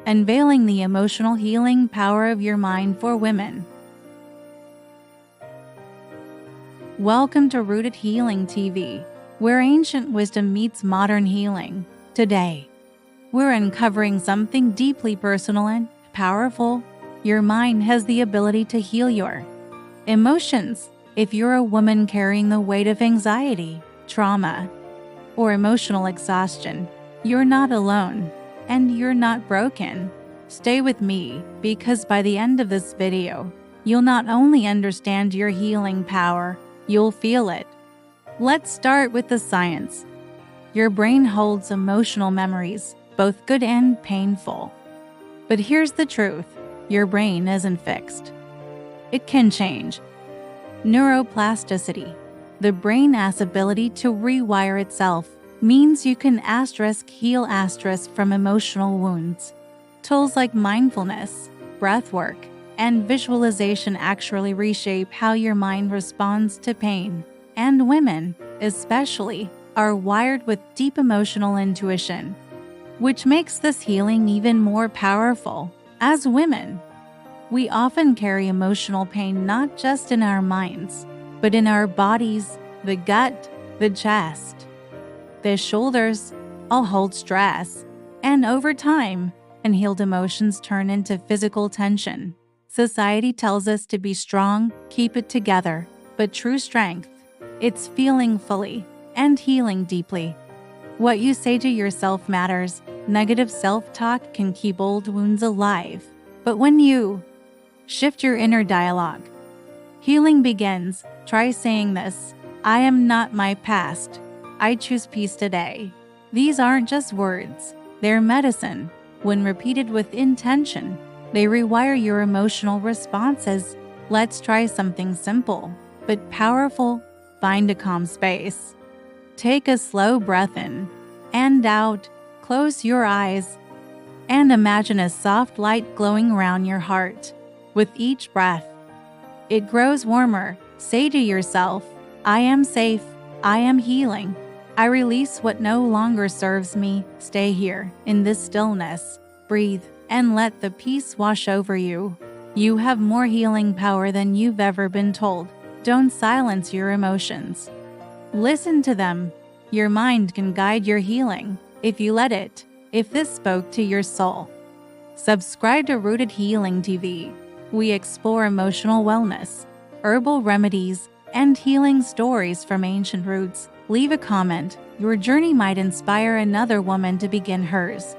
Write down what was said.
unveiling the emotional healing power of your mind for women. Welcome to Rooted Healing TV, where ancient wisdom meets modern healing. Today, we're uncovering something deeply personal and powerful. Your mind has the ability to heal your emotions. If you're a woman carrying the weight of anxiety, trauma, or emotional exhaustion, you're not alone, and you're not broken. Stay with me, because by the end of this video, you'll not only understand your healing power, you'll feel it. Let's start with the science. Your brain holds emotional memories, both good and painful. But here's the truth, your brain isn't fixed. It can change. Neuroplasticity, the brain's ability to rewire itself, means you can heal from emotional wounds. Tools like mindfulness, breathwork, and visualization actually reshape how your mind responds to pain. And women, especially, are wired with deep emotional intuition, which makes this healing even more powerful. As women, we often carry emotional pain not just in our minds, but in our bodies, the gut, the chest, the shoulders, all hold stress. And over time, unhealed emotions turn into physical tension. Society tells us to be strong, keep it together, but true strength, it's feeling fully and healing deeply. What you say to yourself matters. Negative self-talk can keep old wounds alive. But when you shift your inner dialogue, healing begins. Try saying this: I am not my past. I choose peace today. These aren't just words, they're medicine. When repeated with intention, they rewire your emotional responses. Let's try something simple but powerful. Find a calm space. Take a slow breath in and out. Close your eyes and imagine a soft light glowing around your heart. With each breath, it grows warmer. Say to yourself, I am safe, I am healing, I release what no longer serves me. Stay here, in this stillness, breathe, and let the peace wash over you. You have more healing power than you've ever been told. Don't silence your emotions. Listen to them. Your mind can guide your healing, if you let it. If this spoke to your soul, subscribe to Rooted Healing TV. We explore emotional wellness, herbal remedies, and healing stories from ancient roots. Leave a comment. Your journey might inspire another woman to begin hers.